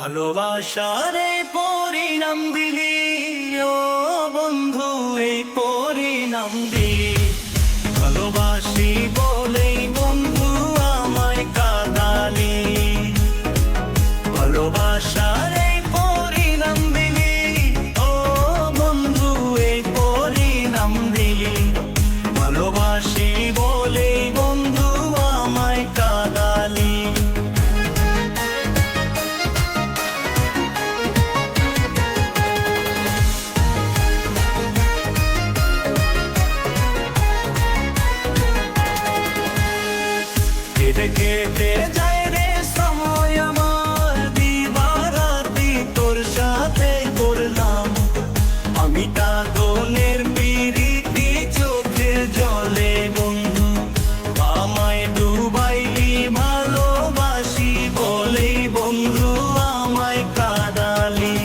ভালোবাসার এই পরিণাম দিলি ও বন্ধু, এই পরিণাম দিলি। ভালোবাসি বলেই বন্ধু আমায় কাঁদালি। ভালোবাসার এই পরিণাম দিলি ও বন্ধু, এই পরিণাম দিলি। ভালোবাসি বলেই বন্ধু আমায় কাঁদালি। কেটে কেটে যায় রে সময় আমার, দিবারাতি তোর সাথে করলাম আমি কাঁদনের পিরিতি চোখের জলে বন্ধু। আমায় ডুবাইলি ভালোবাসি বলেই বন্ধু আমায় কাঁদালি।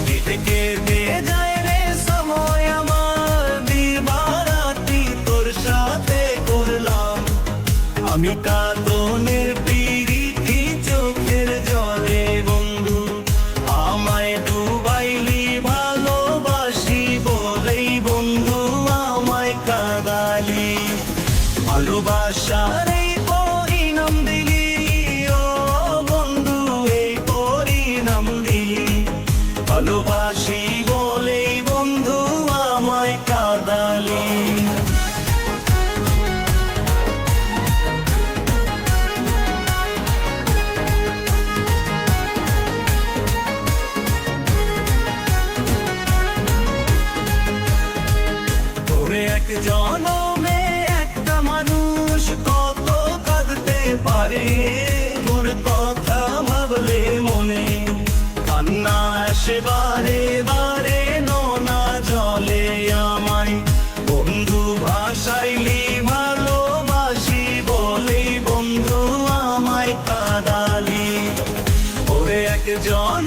কেটে কেটে যায় রে সময় আমার, দিবারাতি তোর সাথে করলাম আমি কাঁদনের পিরিতি চোখের জলে বন্ধু। আমায় ডুবাইলি ভালোবাসি বলেই বন্ধু আমায় কাঁদালি। ভালোবাসার এই পরিণাম দিলি ও বন্ধু, এই পরিণাম দিলি। ভালোবাসি বলেই বন্ধু আমায় কাঁদালি। এক জনমে একটা মানুষ কত কাঁদতে পারে, তোর কথা ভাবলে মনে কান্না আসে বারে বারে, নোনা জলে আমায় বন্ধু ভাসাইলি ভালোবাসি বলেই বন্ধু আমায় কাঁদালি। ওরে এক জন